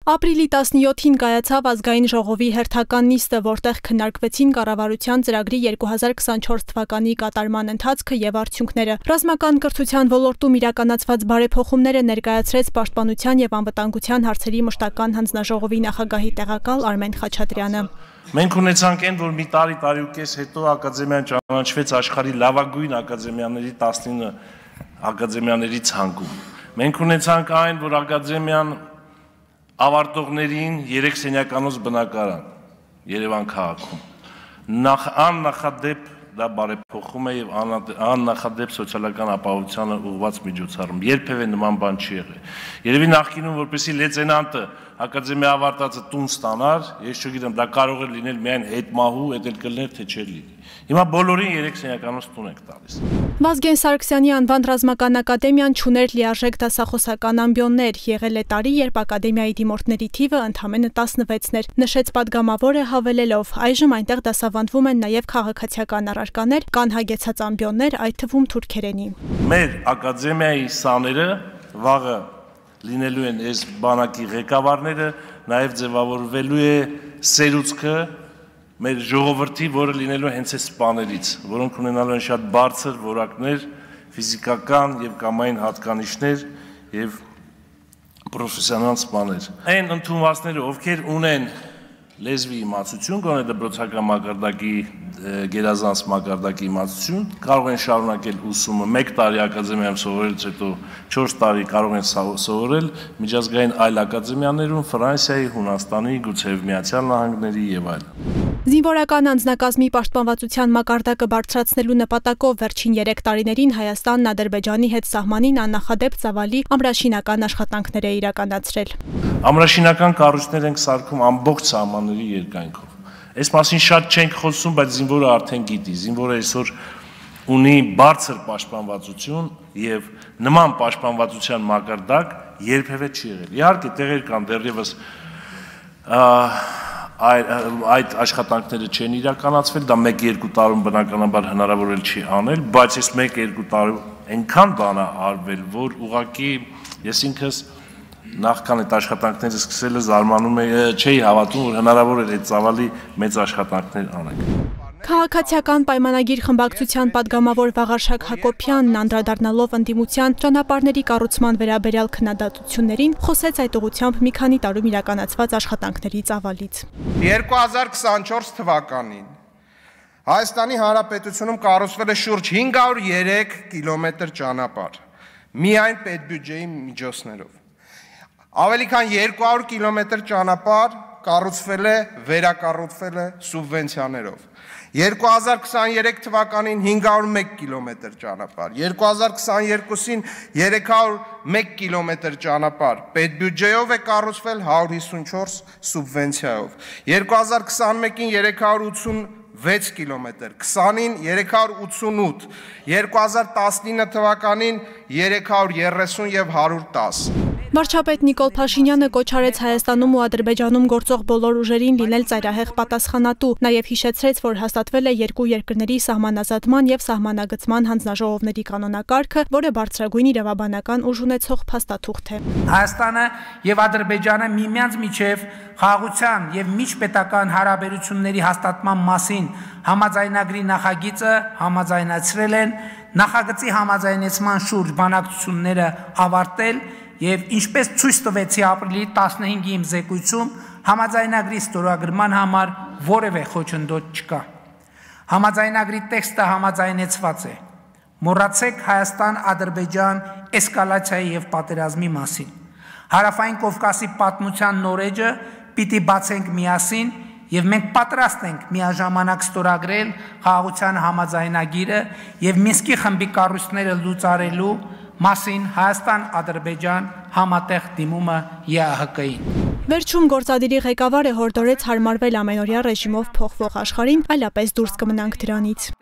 Ապրիլի 17-ին կայացավ ազգային ժողովի հերթական նիստը, որտեղ քննարկվեցին կառավարության ծրագրի 2024 թվականի կատարման ընթացքը եւ արդյունքները։ Ռազմական կրթության ոլորտում իրականացված բարեփոխումները ներկայացրեց Պաշտպանության եւ անվտանգության հարցերի մշտական հանձնաժողովի նախագահի տեղակալ Արմեն Խաչատրյանը։ Մենք ունեցանք այն, որ մի տարի-տարիուկես հետո ակադեմիան ճանաչվեց աշխարհի լավագույն ակադեմիաների 19 ակադեմիաների ցանկում։ Մենք ունեցանք այն, որ ակադեմիան ավարտողներին 3 սենյականոց բնակարան Երևան քաղաքում աննախադեպ դա բարեփոխում է եւ աննախադեպ սոցիալական ապահովությանը ուղղված միջոցառում։ Երբևէ նման բան չի եղել։ Երևի նախկինում որպեսի լեյտենանտը ակադեմիա ավարտածը տուն ստանար, ես չգիտեմ, դա կարող է լինել միայն հետմահու, դա էլ կլներ թե չէր լինի։ Հիմա բոլորին 3 սենյականոց տուն ենք տալիս։ Վազգեն Սարգսյանի անվան ռազմական ակադեմիան չուներ լիարժեք դասախոսական ամբիոններ, եղել է տարի, երբ ակադեմիայի դիմորդների թիվը ընդամենը 16-ն էր, նշեց պատգամավորը հավելելով, այժմ այնտեղ դասավանդվում են նաև քաղաքացիական առարկաներ, կան հագեցած ամբիոններ, այդ թվում թուրքերենի։ Մեր ակադեմիայի սաները վաղը լինելու են այս բանակի ղեկավարները, նաև ձևավորվելու է սերուցքը մեր ժողովրդի, որը լինելու է հենց այս սպաներից, որոնք ունենալու են շատ բարձր որակներ, ֆիզիկական եւ կամային հատկանիշներ եւ պրոֆեսիոնալ սպաներ։ Այն ընդունվածները, ովքեր ունեն լեզվի իմացություն, գոնե դպրոցական մակարդակի, գերազանց մակարդակի իմացություն, կարող են շարունակել ուսումը 1 տարի ակադեմիայում սովորելուց հետո 4 տարի կարող են սովորել միջազգային այլ ակադեմիաներում, Ֆրանսիայի, Հունաստանի, գուցեև Միացյալ Նահանգների եւ այլն։ Զինվորական անձնակազմի պաշտպանվածության մակարդակը բարձրացնելու նպատակով վերջին 3 տարիներին Հայաստանն Ադրբեջանի հետ սահմանին աննախադեպ ծավալի ամրաշինական աշխատանքներ է իրականացրել։ Ամրաշինական կառույցներ ենք սարքում ամբողջ սահմանների երկայնքով։ Այս մասին շատ չենք խոսում, բայց զինվորը արդեն գիտի։ Զինվորը այսօր ունի բարձր պաշտպանվածություն եւ նման պաշտպանվածության մակարդակ երբևէ չի եղել։ Իհարկե տեղեր կան դեռևս այդ աշխատանքները չեն իրականացվել, դա 1-2 տարում բնականաբար հնարավոր չի անել, բայց այս 1-2 տարում այնքան բան է արվել, որ ուղղակի ես ինքս նախքան այդ աշխատանքները սկսելը զարմանում չէի հավատում, որ հնարավոր է այդ ծավալի մեծ աշխատանքներ անենք։ Քաղաքացիական պայմանագիր խմբակցության պատգամավոր Վաղարշակ Հակոբյանն անդրադառնալով ընդդիմության ճանապարհների կառուցման վերաբերյալ քննադատություններին խոսեց այդ ուղղությամբ մի քանի տարում իրականացված աշխատանքների ծավալից։ 2024 թվականին Հայաստանի Հանրապետությունում կառուցվել է շուրջ 503 կիլոմետր ճանապարհ, միայն պետբյուջեի միջոցներով։ Ավելի քան 200 կիլոմետր ճանապարհ կառուցվել է, վերակառուցվել է սուբվենցիաներով։ 2023 թվականին 501 կիլոմետր ճանապարհ, 2022-ին 301 կիլոմետր ճանապարհ պետբյուջեով է կառուցվել 154 սուբվենցիայով, 2021-ին 386 կիլոմետր, 20-ին 388, 2019 թվականին 330 եւ 110։ Վարչապետ Նիկոլ Փաշինյանը կոչ արեց Հայաստանում ու Ադրբեջանում գործող բոլոր ուժերին լինել ծայրահեղ պատասխանատու, նաև հիշեցրեց, որ հաստատվել է երկու երկրների սահմանազատման եւ սահմանագծման հանձնաժողովների կանոնակարգը, որը բարձրագույն իրավաբանական ուժ ունեցող փաստաթուղթ է։ Հայաստանը եւ Ադրբեջանը միմյանց միջև խաղաղության եւ միջպետական հարաբերությունների հաստատման մասին համաձայնագրի նախագիծը համաձայնացրել են, նախագծի համաձայնեցման շուրջ բանակցությունները ավարտել եւ ինչպես ցույց տվեցի ապրիլի 15-ի իմ զեկույցում, համաձայնագրի ստորագրման համար որևէ խոչընդոտ չկա։ Համաձայնագրի տեքստը համաձայնեցված է։ Մոռացեք Հայաստան-Ադրբեջան էսկալացիայի եւ պատերազմի մասին։ Հարավային Կովկասի պատմության նորեջը պիտի բացենք միասին եւ մենք պատրաստ ենք միաժամանակ ստորագրել խաղաղության համաձայնագիրը եւ Մինսկի խմբի կառույցները լուծարելու մասին Հայաստան-Ադրբեջան համատեղ դիմումը ԵԱՀԿ-ին։ Վերջում գործադիրի ղեկավարը հորդորեց հարմարվել ամենօրյա ռեժիմով փոխվող աշխարհին, այլապես դուրս կմնանք դրանից։